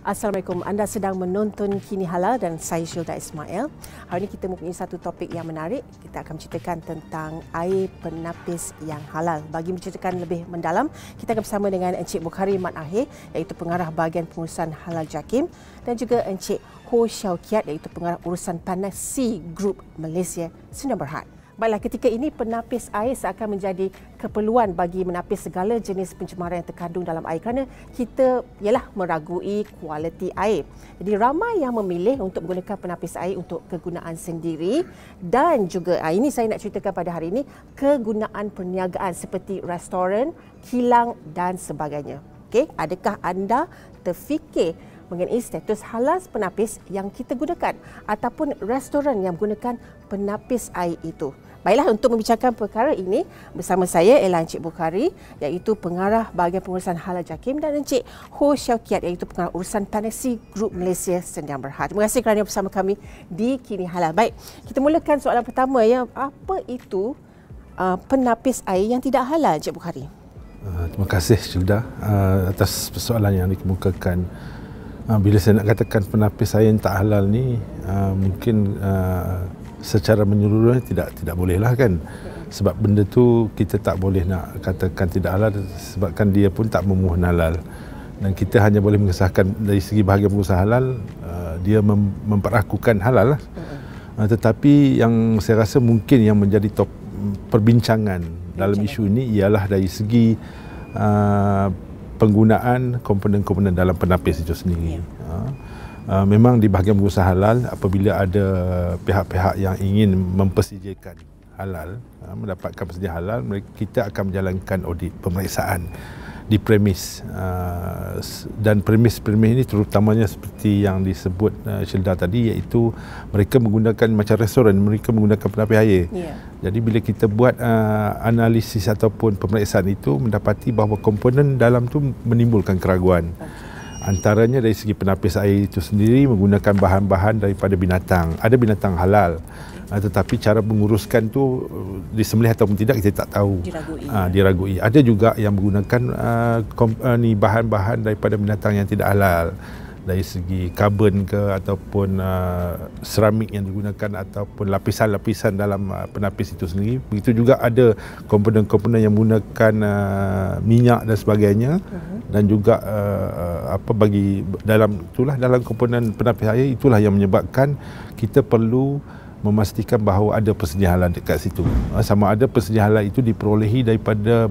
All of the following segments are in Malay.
Assalamualaikum, anda sedang menonton Kini Halal dan saya Syilda Ismail. Hari ini kita mempunyai satu topik yang menarik. Kita akan menceritakan tentang air penapis yang halal. Bagi menceritakan lebih mendalam, kita akan bersama dengan Encik Bukhari Mat Ahir, iaitu pengarah bahagian pengurusan halal JAKIM, dan juga Encik Ho Syaukiat, iaitu pengarah urusan tanah Sea Group Malaysia Sdn Bhd. Baiklah, ketika ini penapis air seakan menjadi keperluan bagi menapis segala jenis pencemaran yang terkandung dalam air kerana kita ialah meragui kualiti air. Jadi ramai yang memilih untuk menggunakan penapis air untuk kegunaan sendiri dan juga ini saya nak ceritakan pada hari ini kegunaan perniagaan seperti restoran, kilang dan sebagainya. Okey, adakah anda terfikir mengenai status halal penapis yang kita gunakan ataupun restoran yang menggunakan penapis air itu? Baiklah, untuk membicarakan perkara ini bersama saya ialah Encik Bukhari, iaitu pengarah bahagian pengurusan halal JAKIM, dan Encik Ho Syaukiat, iaitu pengarah urusan tanah Sea Group Malaysia Sdn Bhd. Terima kasih kerana bersama kami di Kini Halal. Baik, kita mulakan soalan pertama ya. Apa itu penapis air yang tidak halal, Encik Bukhari? Terima kasih Syilda atas persoalan yang dikemukakan. Bila saya nak katakan penapis air yang tak halal ni, mungkin secara menyeluruh tidak bolehlah kan, sebab benda tu kita tak boleh nak katakan tidak halal sebabkan dia pun tak memenuhi halal, dan kita hanya boleh mengesahkan dari segi bahagian pengusaha halal, dia memperakukan halal lah. Tetapi yang saya rasa mungkin yang menjadi top perbincangan dalam isu ini ialah dari segi penggunaan komponen-komponen dalam penapis itu sendiri. Memang di bahagian pengusaha halal, apabila ada pihak-pihak yang ingin mempersejakan halal, mendapatkan persediaan halal, kita akan menjalankan audit pemeriksaan di premis, dan premis-premis ini terutamanya seperti yang disebut Syilda tadi, iaitu mereka menggunakan macam restoran, mereka menggunakan penapis air. Jadi bila kita buat analisis ataupun pemeriksaan itu, mendapati bahawa komponen dalam tu menimbulkan keraguan. Antaranya dari segi penapis air itu sendiri menggunakan bahan-bahan daripada binatang. Ada binatang halal, tetapi cara menguruskan tu disembelih ataupun tidak kita tak tahu. Diragui. Ada juga yang menggunakan bahan-bahan daripada binatang yang tidak halal, dari segi karbon ke ataupun seramik yang digunakan ataupun lapisan-lapisan dalam penapis itu sendiri. Begitu juga ada komponen-komponen yang menggunakan minyak dan sebagainya, dan juga bagi dalam itulah, dalam komponen penapis air itulah yang menyebabkan kita perlu memastikan bahawa ada persediaan halal dekat situ. Sama ada persediaan halal itu diperolehi daripada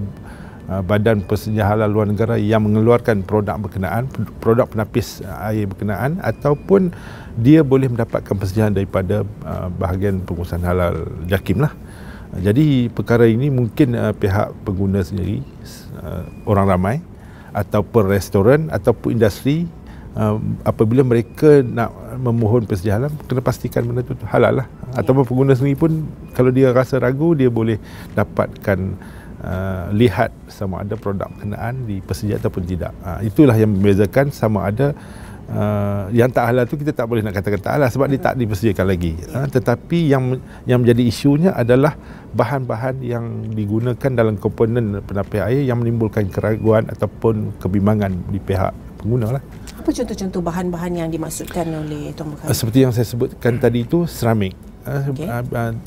badan persediaan halal luar negara yang mengeluarkan produk berkenaan, produk penapis air berkenaan, ataupun dia boleh mendapatkan persediaan daripada bahagian pengurusan halal JAKIM lah. Jadi perkara ini mungkin pihak pengguna sendiri, orang ramai ataupun restoran ataupun industri, apabila mereka nak memohon persediaan halal, kena pastikan benda itu halal lah. Ataupun pengguna sendiri pun kalau dia rasa ragu, dia boleh dapatkan lihat sama ada produk berkenaan dipersedia ataupun tidak. Itulah yang membezakan sama ada yang tak halal tu kita tak boleh nak katakan tak halal sebab dia tak dipersediakan lagi. Tetapi yang menjadi isunya adalah bahan-bahan yang digunakan dalam komponen penapis air yang menimbulkan keraguan ataupun kebimbangan di pihak pengguna lah. Apa contoh-contoh bahan-bahan yang dimaksudkan oleh Tuan Bukhari? Seperti yang saya sebutkan tadi itu, seramik.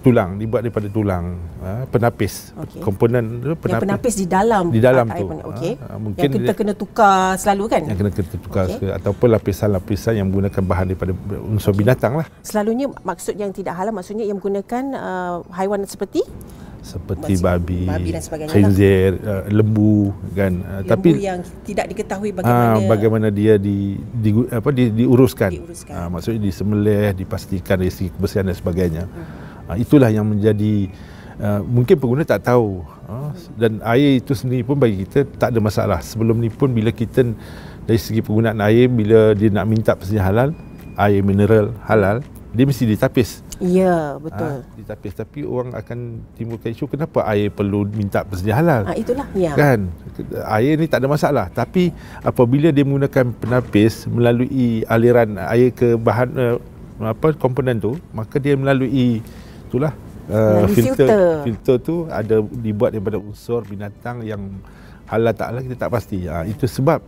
Tulang, dibuat daripada tulang, penapis, komponen penapis, yang penapis di dalam tu. Mungkin yang kita kena tukar selalu kan? Yang kena tukar ataupun lapisan-lapisan yang menggunakan bahan daripada unsur binatang lah. Selalunya maksud yang tidak halal maksudnya yang menggunakan haiwan seperti babi dan sebagainya, khinzir, lembu kan, tapi yang tidak diketahui bagaimana dia diuruskan. Maksudnya disembelih, dipastikan dari segi kebersihan dan sebagainya. Itulah yang menjadi mungkin pengguna tak tahu, dan air itu sendiri pun bagi kita tak ada masalah. Sebelum ni pun bila kita dari segi penggunaan air, bila dia nak minta persediaan halal, air mineral halal, dia mesti ditapis. Ya, betul. Ditapis. Tapi orang akan timbulkan isu, kenapa air perlu minta persediaan halal? Itulah. Ya. Kan? Air ni tak ada masalah. Tapi apabila dia menggunakan penapis melalui aliran air ke bahan komponen tu, maka dia melalui itulah filter tu ada dibuat daripada unsur binatang yang halal tak halal kita tak pasti. Itu sebab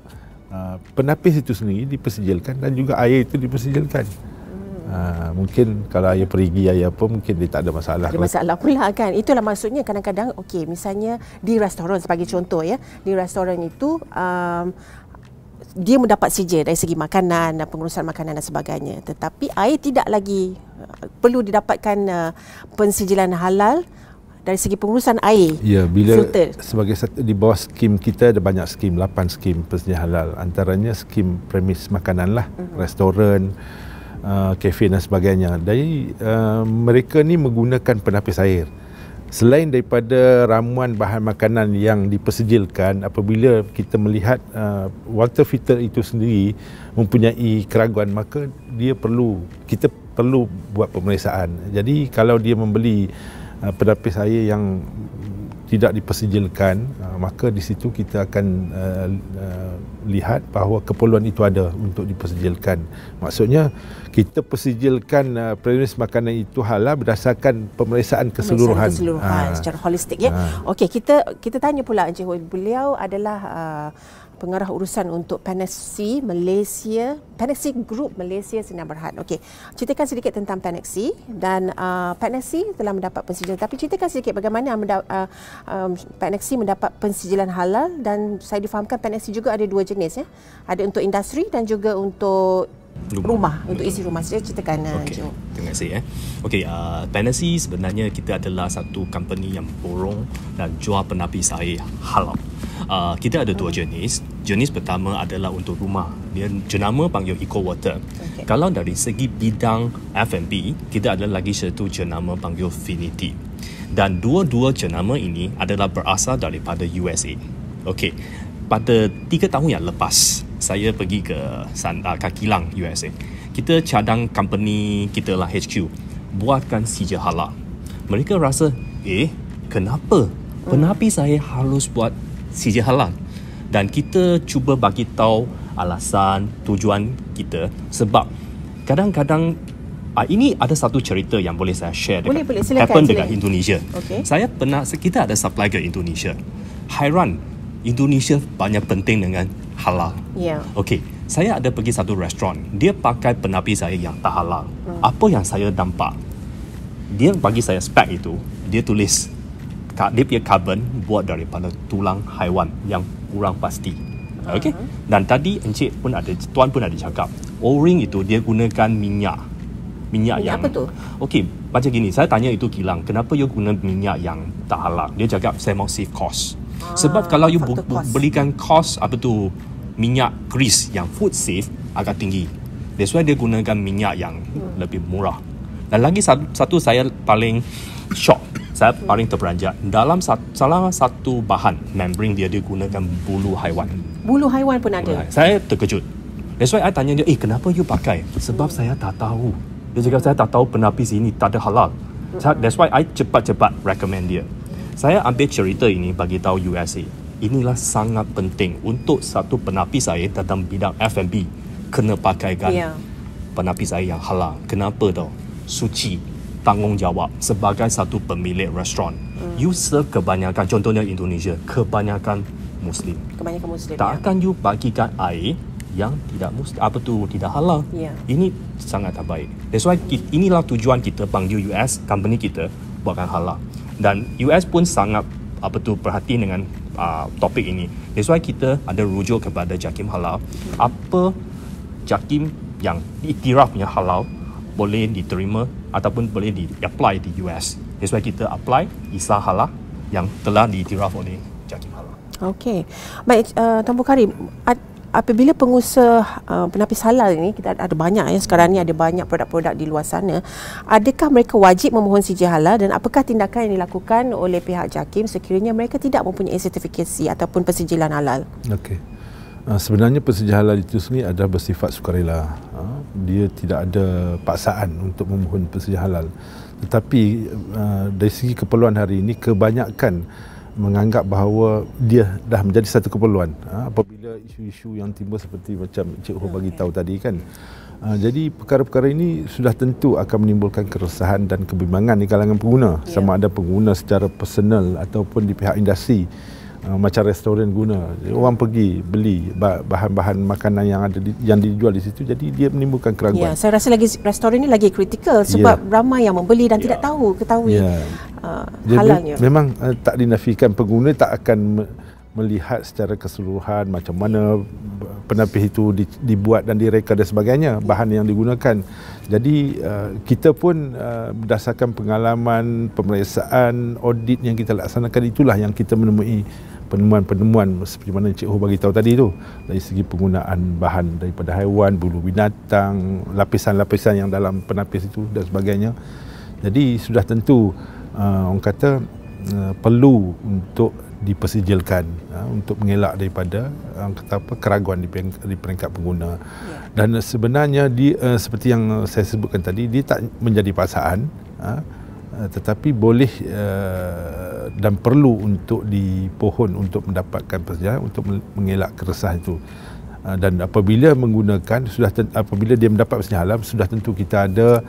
penapis itu sendiri dipersijilkan dan juga air itu dipersijilkan. Mungkin kalau air perigi, air apa, mungkin dia tak ada masalah. Ada masalah pula kan. Itulah maksudnya kadang-kadang, okey, misalnya di restoran sebagai contoh ya, di restoran itu dia mendapat sijil dari segi makanan dan pengurusan makanan dan sebagainya. Tetapi air tidak lagi perlu didapatkan pensijilan halal dari segi pengurusan air. Ya, bila filter. Sebagai satu di bawah skim kita ada banyak skim, 8 skim persediaan halal. Antaranya skim premis makanan lah, restoran, kafe dan sebagainya. Jadi mereka ni menggunakan penapis air. Selain daripada ramuan bahan makanan yang dipersijilkan, apabila kita melihat water filter itu sendiri mempunyai keraguan, maka kita perlu buat pemeriksaan. Jadi kalau dia membeli penapis air yang tidak dipersijilkan, maka di situ kita akan lihat bahawa keperluan itu ada untuk dipersijilkan. Maksudnya kita persijilkan premis makanan itu halal berdasarkan pemeriksaan keseluruhan. Secara holistik ya. Okey, kita tanya pula Encik Hui. Beliau adalah pengarah urusan untuk Peneksi Malaysia, Peneksi Group Malaysia Sdn Bhd. Okey, ceritakan sedikit tentang Peneksi dan Peneksi telah mendapat pensijilan. Tapi ceritakan sedikit bagaimana Peneksi mendapat pensijilan halal, dan saya difahamkan Peneksi juga ada dua jenis ya. Ada untuk industri dan juga untuk rumah untuk isi rumah. Saya ceritakan. Okay. Terima kasih. Okey, Peneksi sebenarnya kita adalah satu company yang borong dan jual penapis air halal. Kita ada dua jenis. Jenis pertama adalah untuk rumah. Dia jenama panggil Eco Water. Okay. Kalau dari segi bidang F&B, kita ada lagi satu jenama panggil Finity. Dan dua-dua jenama ini adalah berasal daripada USA. Okey. Pada 3 tahun yang lepas, saya pergi ke Kilang, USA. Kita cadang company kita lah, HQ, buatkan sijil halal. Mereka rasa, kenapa penapis air harus buat sijil halal? Dan kita cuba bagi tahu alasan, tujuan kita. Sebab kadang-kadang ini ada satu cerita yang boleh saya share happen dekat Indonesia. Okay. Kita ada supply ke Indonesia. Hairan, Indonesia banyak penting dengan halal. Yeah. Okey, saya ada pergi satu restoran. Dia pakai penapis air yang tak halal. Apa yang saya nampak? Dia bagi saya spek itu, dia tulis dia punya carbon buat daripada tulang haiwan yang kurang pasti. Okey. Dan tadi tuan pun ada cakap, O-ring itu dia gunakan minyak yang apa tu? Okey, macam gini, saya tanya itu Kilang, kenapa you guna minyak yang tak halal? Dia cakap saya mau save cost. Sebab kalau you belikan cost minyak grease yang food safe agak tinggi. That's why dia gunakan minyak yang lebih murah. Dan lagi satu saya paling shock, saya paling terperanjat. Dalam salah satu bahan membrane dia gunakan bulu haiwan. Bulu haiwan pun ada. Saya terkejut. That's why I tanya dia, kenapa you pakai? Sebab saya tak tahu. Dia cakap saya tak tahu penapis ini tak ada halal. That's why I cepat-cepat recommend dia. Saya ambil cerita ini bagi tahu USA. Inilah sangat penting untuk satu penapis air dalam bidang F&B kena pakaikan penapis air yang halal. Kenapa tau? Suci, tanggungjawab sebagai satu pemilik restoran. You serve kebanyakan, contohnya Indonesia, kebanyakan Muslim. Tak akan you bagikan air yang tidak halal. Ini sangat tak baik. That's why inilah tujuan kita panggil US company kita buatkan halal. Dan US pun sangat perhati dengan topik ini. That's why kita ada rujuk kepada JAKIM halal. Apa JAKIM yang diiktiraf punya halal boleh diterima ataupun boleh di-apply di US. That's why kita apply ISA halal yang telah diiktiraf oleh JAKIM halal. Okey. Baik, Tuan Bukhari, apabila pengusaha penapis halal ini, kita ada banyak sekarang ni, ada banyak produk-produk di luar sana, adakah mereka wajib memohon sijil halal, dan apakah tindakan yang dilakukan oleh pihak JAKIM sekiranya mereka tidak mempunyai sertifikasi ataupun pensijilan halal? Okey. Sebenarnya pensijilan halal itu sendiri adalah bersifat sukarela. Dia tidak ada paksaan untuk memohon pensijilan halal. Tetapi dari segi keperluan hari ini, kebanyakan menganggap bahawa dia dah menjadi satu keperluan. Apabila isu-isu yang timbul seperti macam Encik Ho bagi tahu tadi kan, Jadi perkara-perkara ini sudah tentu akan menimbulkan keresahan dan kebimbangan di kalangan pengguna, sama ada pengguna secara personal ataupun di pihak industri. Macam restoran guna, orang pergi beli bahan-bahan makanan yang dijual di situ, jadi dia menimbulkan keraguan. Saya rasa lagi restoran ini lagi kritikal sebab ramai yang membeli dan tidak ketahui halalnya. Memang tak dinafikan pengguna tak akan melihat secara keseluruhan macam mana penapis itu dibuat dan direka dan sebagainya, bahan yang digunakan. Jadi kita pun berdasarkan pengalaman, pemeriksaan, audit yang kita laksanakan, itulah yang kita menemui penemuan-penemuan seperti mana Encik Ho bagi tahu tadi tu, dari segi penggunaan bahan daripada haiwan, bulu binatang, lapisan-lapisan yang dalam penapis itu dan sebagainya. Jadi sudah tentu orang kata perlu untuk dipersijilkan untuk mengelak daripada keraguan di peringkat pengguna. Dan sebenarnya seperti yang saya sebutkan tadi, dia tak menjadi paksaan, tetapi boleh dan perlu untuk dipohon untuk mendapatkan persetujuan untuk mengelak keresahan itu. Dan apabila menggunakan, apabila dia mendapat persetujuan halal, sudah tentu kita ada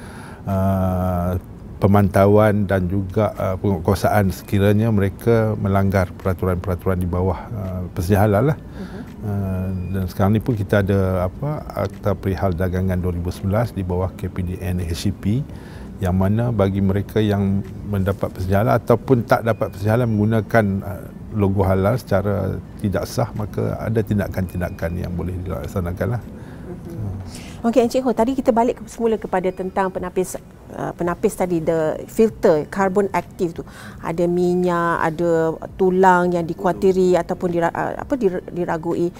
pemantauan dan juga penguatkuasaan sekiranya mereka melanggar peraturan-peraturan di bawah persetujuan halal lah. Dan sekarang ni pun kita ada Akta Perihal Dagangan 2011 di bawah KPDN HCP, yang mana bagi mereka yang mendapat persetujuan halal ataupun tak dapat persetujuan halal menggunakan logo halal secara tidak sah, maka ada tindakan-tindakan yang boleh dilaksanakan lah. Okey, Encik Ho, tadi kita balik semula kepada tentang penapis tadi, the filter carbon active tu. Ada minyak, ada tulang yang dikuatiri ataupun diragui.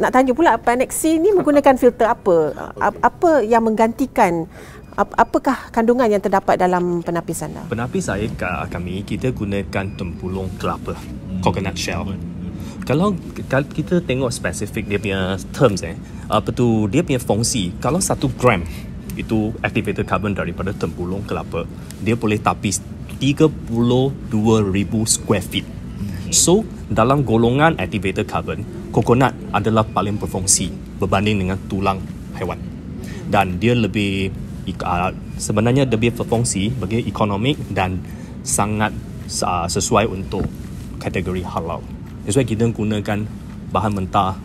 Nak tanya pula, Panexi ni menggunakan filter apa? Apa yang menggantikan? Apakah kandungan yang terdapat dalam penapis anda? Penapis kami, kita gunakan tempulung kelapa, coconut shell. Kalau kita tengok spesifik dia punya terms, dia punya fungsi, kalau 1 gram itu activated carbon daripada tempulung kelapa, dia boleh tapis 32,000 square feet. So, dalam golongan activated carbon, coconut adalah paling berfungsi berbanding dengan tulang haiwan. Dan dia sebenarnya lebih berfungsi bagi ekonomik dan sangat sesuai untuk kategori halal. That's why kita gunakan bahan mentah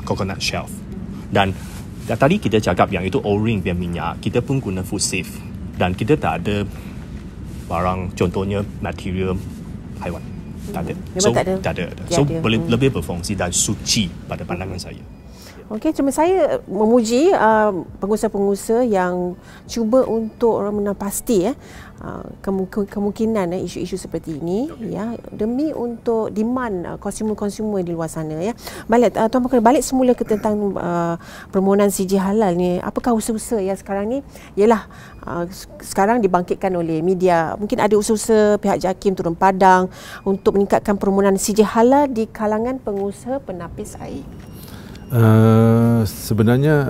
coconut shell. Dan tadi kita cakap yang itu O-ring biar minyak, kita pun guna food safe. Dan kita tak ada barang contohnya material haiwan. Tak ada. Tak ada. So boleh lebih berfungsi dan suci pada pandangan saya. Okey, cuma saya memuji pengusaha-pengusaha yang cuba untuk pasti kemungkinan isu-isu seperti ini, demi untuk demand konsumer-konsumer di luar sana, Tuan Pakar, balik semula ke tentang permohonan CJ halal ni. Apakah usaha-usaha yang sekarang ni sekarang dibangkitkan oleh media? Mungkin ada usaha-usaha pihak JAKIM turun padang untuk meningkatkan permohonan CJ halal di kalangan pengusaha penapis air. Sebenarnya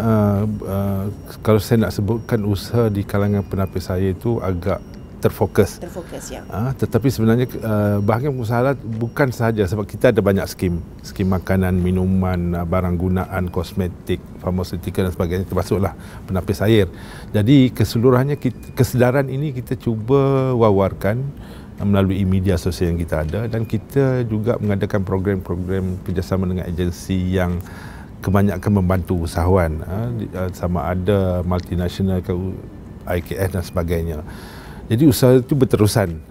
kalau saya nak sebutkan usaha di kalangan penapis air itu agak terfokus, ya. Tetapi sebenarnya bahagian pengusaha halal bukan sahaja sebab kita ada banyak skim makanan, minuman, barang gunaan, kosmetik, farmaseutika dan sebagainya, termasuklah penapis air. Jadi keseluruhannya kesedaran ini kita cuba wawarkan melalui media sosial yang kita ada, dan kita juga mengadakan program-program kerjasama dengan agensi yang kebanyakan membantu usahawan, sama ada multinasional ke IKS dan sebagainya. Jadi usaha itu berterusan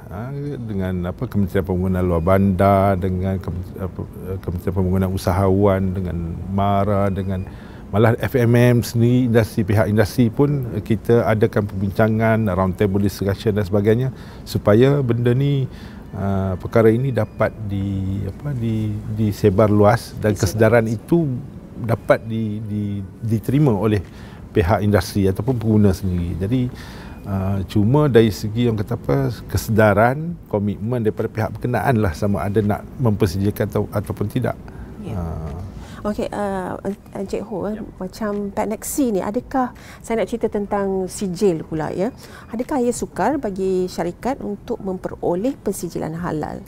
dengan Kementerian Pembangunan Luar Bandar, dengan Kementerian Pembangunan Usahawan, dengan MARA, dengan malah FMM sendiri, pihak industri pun kita adakan perbincangan, round table discussion dan sebagainya, supaya benda ni perkara ini dapat disebar luas dan kesedaran itu dapat diterima oleh pihak industri ataupun pengguna sendiri. Jadi cuma dari segi yang kesedaran, komitmen daripada pihak berkenaan lah, sama ada nak mempersijilkan ataupun tidak. Okey, Encik Ho, macam Panexi ni, adakah saya nak cerita tentang sijil pula, Adakah ia sukar bagi syarikat untuk memperoleh pensijilan halal?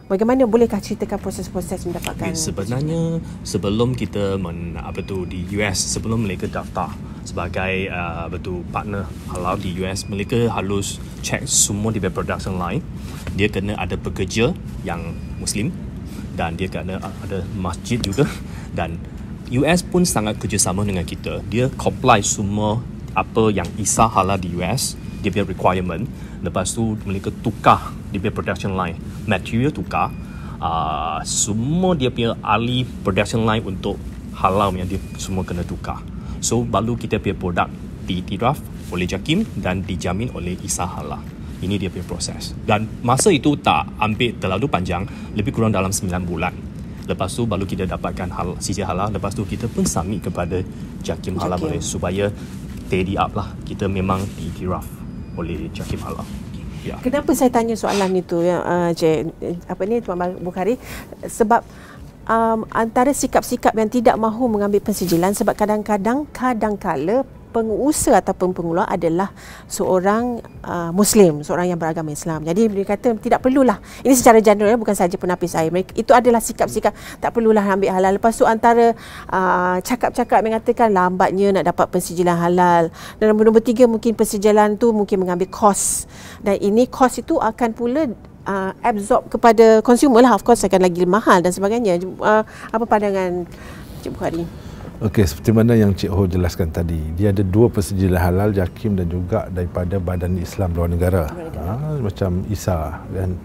Bagaimana, bolehkah ceritakan proses-proses mendapatkan? Sebenarnya sebelum kita di US, sebelum mereka daftar sebagai partner halal di US, mereka harus check semua di production line. Dia kena ada pekerja yang Muslim dan dia kena ada masjid juga. Dan US pun sangat kerjasama dengan kita. Dia comply semua apa yang ISA halal di US, dia punya requirement. Lepas tu mereka tukar dia punya production line, material tukar, semua dia punya ahli production line untuk halal yang dia semua kena tukar. So baru kita punya produk diiktiraf oleh JAKIM dan dijamin oleh ISA halal. Ini dia punya proses. Dan masa itu tak ambil terlalu panjang, lebih kurang dalam 9 bulan. Lepas tu baru kita dapatkan sijil halal. Lepas tu kita pun submit kepada JAKIM halal supaya tidy up lah. Kita memang diiktiraf oleh JAKIM halal. Ya. Kenapa saya tanya soalan itu, Tuan Bukhari? Sebab antara sikap-sikap yang tidak mahu mengambil pensijilan, sebab kadang-kala pengusaha ataupun pengeluar adalah seorang Muslim, seorang yang beragama Islam. Jadi mereka kata tidak perlulah. Ini secara general, bukan saja penapis air. Itu adalah sikap-sikap tak perlulah ambil halal. Lepas tu antara cakap-cakap mengatakan lambatnya nak dapat pensijilan halal. Dan nombor 3, mungkin pensijilan tu mungkin mengambil kos. Dan ini kos itu akan pula absorb kepada consumer lah. Of course akan lagi mahal dan sebagainya. Apa pandangan Cik Bukhari? Okey, seperti mana yang Cik Ho jelaskan tadi, dia ada 2 persejilan halal, JAKIM dan juga daripada Badan Islam Luar Negara. Macam ISA kan.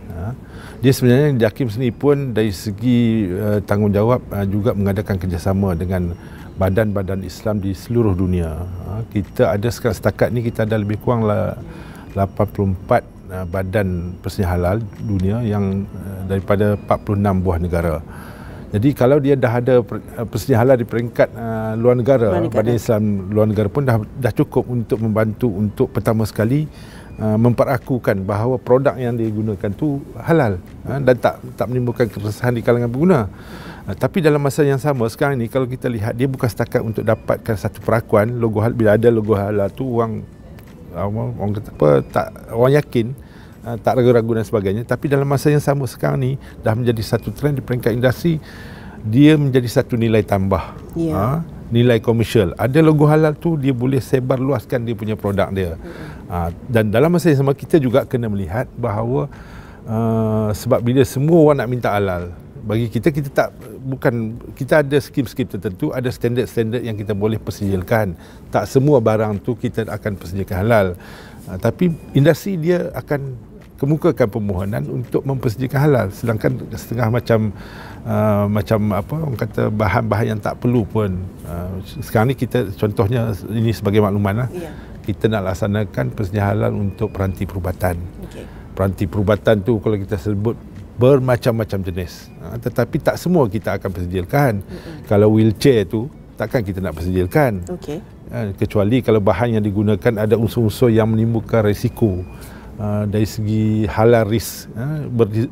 Dia sebenarnya JAKIM sendiri pun dari segi tanggungjawab juga mengadakan kerjasama dengan badan-badan Islam di seluruh dunia. Kita ada setakat ni kita ada lebih kurang 84 badan persejian halal dunia yang daripada 46 buah negara. Jadi kalau dia dah ada persediaan halal di peringkat luar negara, Badan Islam Luar Negara pun dah cukup untuk membantu untuk pertama sekali memperakukan bahawa produk yang digunakan tu halal dan tak menimbulkan keresahan di kalangan pengguna. Tapi dalam masa yang sama sekarang ni kalau kita lihat, dia bukan setakat untuk dapatkan satu perakuan logo halal. Bila ada logo halal tu orang kata apa, orang yakin, tak ragu-ragu dan sebagainya. Tapi dalam masa yang sama sekarang ni dah menjadi satu trend di peringkat industri, dia menjadi satu nilai tambah, nilai komersial. Ada logo halal tu, dia boleh sebar luaskan dia punya produk dia. Dan dalam masa yang sama kita juga kena melihat bahawa sebab bila semua orang nak minta halal, bagi kita kita ada skim-skim tertentu, ada standard-standard yang kita boleh persijilkan. Tak semua barang tu kita akan persijilkan halal. Tapi industri dia akan kemukakan permohonan untuk mempersediakan halal, sedangkan setengah macam apa orang kata bahan-bahan yang tak perlu pun sekarang ni kita contohnya ini sebagai makluman lah, kita nak laksanakan persediaan halal untuk peranti perubatan. Peranti perubatan tu kalau kita sebut bermacam-macam jenis, tetapi tak semua kita akan persediakan. Kalau wheelchair tu takkan kita nak persediakan, kecuali kalau bahan yang digunakan ada unsur-unsur yang menimbulkan risiko. Dari segi halal risk,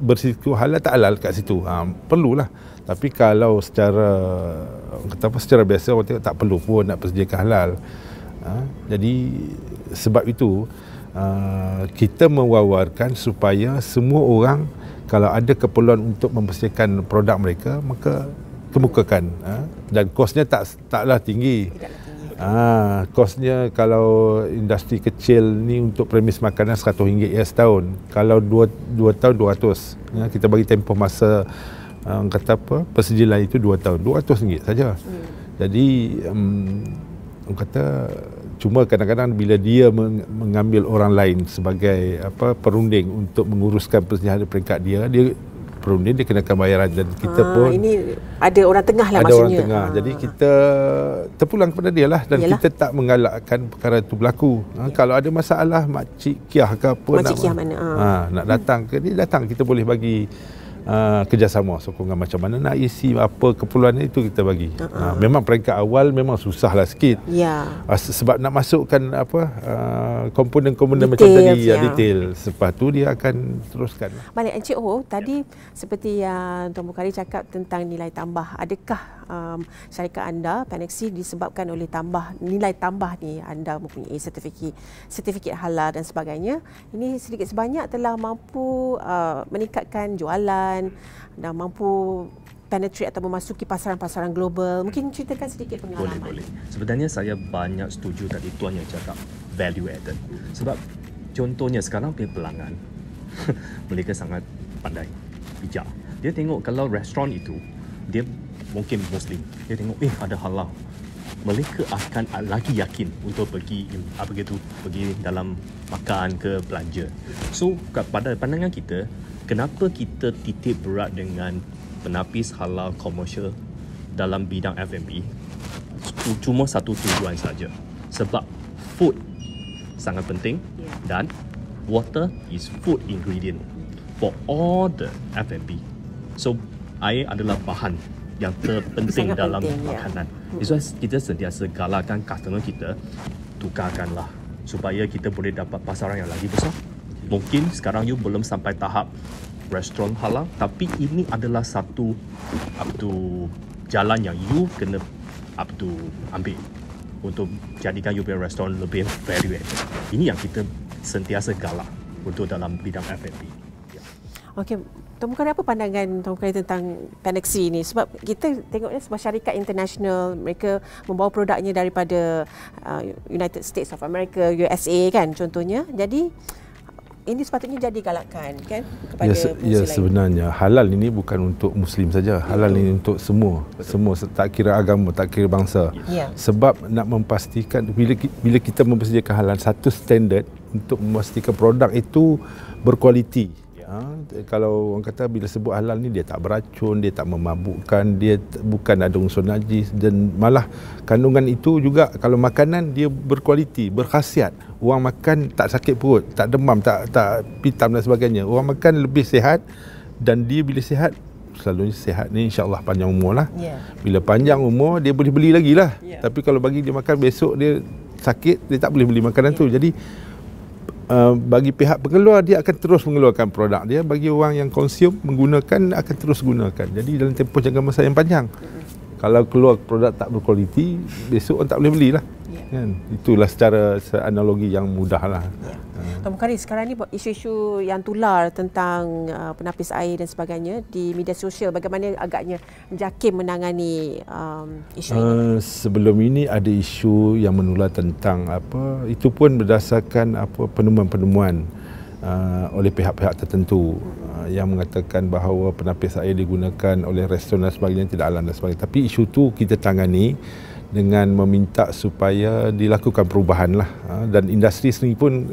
berisiko halal tak halal kat situ, perlulah. Tapi kalau secara biasa orang tengok tak perlu pun nak persediakan halal. Jadi sebab itu kita mewawarkan supaya semua orang kalau ada keperluan untuk mempersediakan produk mereka, maka kemukakan, dan kosnya taklah tinggi. Kosnya kalau industri kecil ni untuk premis makanan RM100 setahun. Kalau 2 tahun 200. Kita bagi tempoh masa kata apa, persejilan itu 2 tahun. RM200 saja. Jadi kata cuma kadang-kadang bila dia mengambil orang lain sebagai perunding untuk menguruskan persediaan peringkat dia perunding, dia kenakan bayaran, dan kita pun ini ada orang tengah lah, ada maksudnya orang tengah. Jadi kita terpulang kepada dia lah, dan kita tak mengalakkan perkara itu berlaku. Kalau ada masalah makcik Kiah ke apa nak datang ke dia, datang, kita boleh bagi kerjasama sokongan macam mana nak isi apa keperluan itu kita bagi. Memang peringkat awal memang susahlah sikit. Sebab nak masukkan komponen-komponen macam tadi, detail. Lepas tu dia akan teruskan. Balik Encik Ho, tadi seperti yang Tuan Bukhari cakap tentang nilai tambah. Adakah syarikat anda Panaxi disebabkan oleh nilai tambah ni, anda mempunyai sertifikat halal dan sebagainya. Ini sedikit sebanyak telah mampu meningkatkan jualan dan mampu penetrate atau memasuki pasaran-pasaran global. Mungkin ceritakan sedikit pengalaman. Boleh. Sebenarnya saya banyak setuju tadi tuan yang cakap value added. Sebab contohnya sekarang punya pelanggan mereka sangat pandai, bijak. Dia tengok kalau restoran itu dia mungkin Muslim, dia tengok ada halal, mereka akan lagi yakin untuk pergi dalam makan ke belanja. So pada pandangan kita, kenapa kita titik berat dengan penapis halal komersial dalam bidang F&B? Cuma satu tujuan saja, sebab food sangat penting dan water is food ingredient for all the F&B. So air adalah bahan yang terpenting dalam makanan. Itu kita sentiasa galakkan customer kita, tukarkanlah supaya kita boleh dapat pasaran yang lagi besar. Mungkin sekarang you belum sampai tahap restoran halal, tapi ini adalah satu jalan yang you kena ambil untuk jadikan you punya restoran lebih value added. Ini yang kita sentiasa galak untuk dalam bidang F&B. Okey, Tuan Mukhari, apa pandangan Tuan Mukhari tentang Panaxi ni? Sebab kita tengoknya sebuah syarikat international, mereka membawa produknya daripada United States of America, USA kan contohnya. Jadi ini sepatutnya jadi galakan kan kepada ya, sebenarnya halal ini bukan untuk Muslim saja. Halal ini untuk semua. Semua, tak kira agama, tak kira bangsa. Sebab nak memastikan bila kita mempersediakan halal, satu standard untuk memastikan produk itu berkualiti. Kalau orang kata bila sebut halal ni, dia tak beracun, dia tak memabukkan, dia bukan ada unsur najis, dan malah kandungan itu juga kalau makanan dia berkualiti, berkhasiat. Orang makan tak sakit perut, tak demam, tak pitam dan sebagainya. Orang makan lebih sihat, dan dia bila sihat, selalunya sihat ni insya-Allah panjang umur lah. Bila panjang umur dia boleh beli lagi lah. Tapi kalau bagi dia makan besok dia sakit, dia tak boleh beli makanan tu. Jadi bagi pihak pengeluar, dia akan terus mengeluarkan produk dia. Bagi orang yang konsum, menggunakan, akan terus gunakan. Jadi dalam tempoh jangka masa yang panjang. Kalau keluar produk tak berkualiti, besok orang tak boleh belilah. Kan? Itulah secara analogi yang mudah lah. Tuan Mukhari, sekarang ni isu-isu yang tular tentang penapis air dan sebagainya di media sosial, bagaimana agaknya JAKIM menangani isu ini? Sebelum ini ada isu yang menular tentang itu pun berdasarkan penemuan-penemuan oleh pihak-pihak tertentu yang mengatakan bahawa penapis air digunakan oleh restoran dan sebagainya tidak halal dan sebagainya. Tapi isu tu kita tangani dengan meminta supaya dilakukan perubahan lah, dan industri sendiri pun,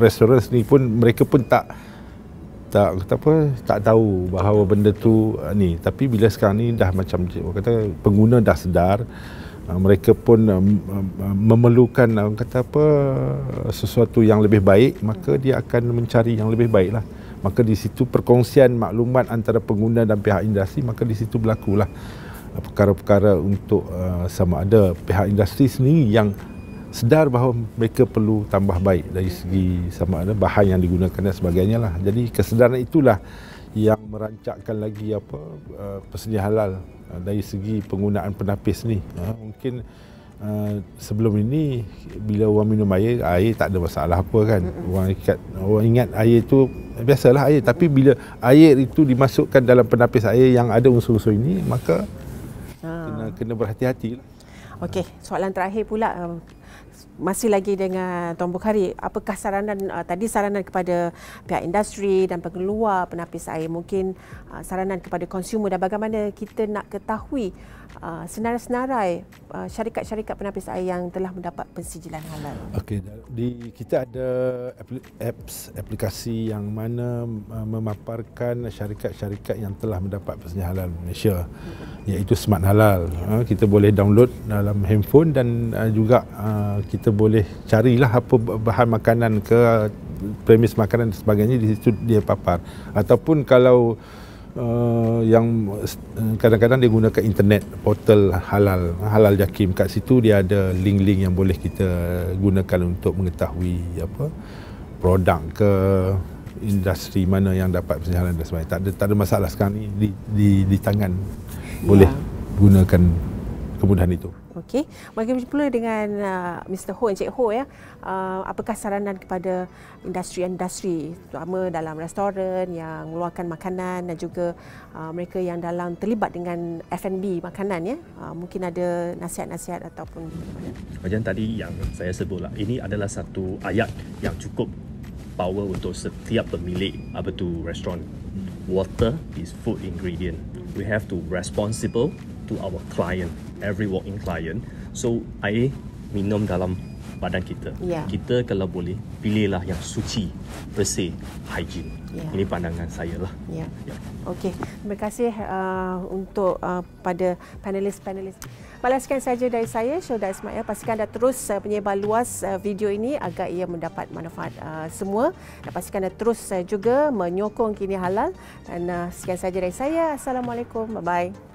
restoran sendiri pun, mereka pun tak tahu bahawa benda tu ni. Tapi bila sekarang ni dah macam kata pengguna dah sedar, mereka pun memerlukan sesuatu yang lebih baik, maka dia akan mencari yang lebih baik lah. Maka di situ perkongsian maklumat antara pengguna dan pihak industri, maka di situ berlakulah perkara-perkara untuk sama ada pihak industri sendiri yang sedar bahawa mereka perlu tambah baik dari segi sama ada bahan yang digunakan dan sebagainya lah. Jadi kesedaran itulah yang merancangkan lagi persedia halal dari segi penggunaan penapis ni. Mungkin sebelum ini bila orang minum air tak ada masalah apa kan. Orang ingat air itu biasalah air, tapi bila air itu dimasukkan dalam penapis air yang ada unsur-unsur ini, maka kena berhati-hati lah. Okey, soalan terakhir pula, masih lagi dengan Tuan Mukhari, apakah saranan kepada pihak industri dan pengeluar penapis air, mungkin saranan kepada konsumer, dan bagaimana kita nak ketahui senarai-senarai syarikat-syarikat penapis air yang telah mendapat pensijilan halal? Okey, kita ada aplikasi yang mana memaparkan syarikat-syarikat yang telah mendapat pensijilan halal Malaysia, iaitu Smart Halal. Kita boleh download dalam handphone, dan juga kita boleh carilah apa bahan makanan ke premis makanan dan sebagainya, di situ dia papar. Ataupun kalau yang kadang-kadang dia gunakan internet, portal halal JAKIM, kat situ dia ada link-link yang boleh kita gunakan untuk mengetahui produk ke industri mana yang dapat pensijilan halal dan sebagainya. Tak ada masalah sekarang ni di tangan. Boleh. gunakan kemudahan itu. Okey, bagi pula dengan Mr. Ho, Encik Ho ya, apakah saranan kepada industri-industri terutama dalam restoran yang mengeluarkan makanan dan juga mereka yang dalam terlibat dengan F&B makanan ya, mungkin ada nasihat-nasihat ataupun macam tadi yang saya sebutlah, ini adalah satu ayat yang cukup power untuk setiap pemilik apa tu restoran. Water is food ingredient. We have to responsible to our client, every walk-in client. So air minum dalam badan kita. Yeah. Kita kalau boleh pilihlah yang suci, bersih, hygiene. Yeah. Ini pandangan saya lah. Ya. Yeah. Okey, terima kasih untuk pada panelis-panelis. Balaskan saja dari saya, Syuhda Ismail. Pastikan anda terus penyebar luas video ini agar ia mendapat manfaat semua. Dan pastikan anda terus juga menyokong Kini Halal. Dan sekian saja dari saya. Assalamualaikum. Bye-bye.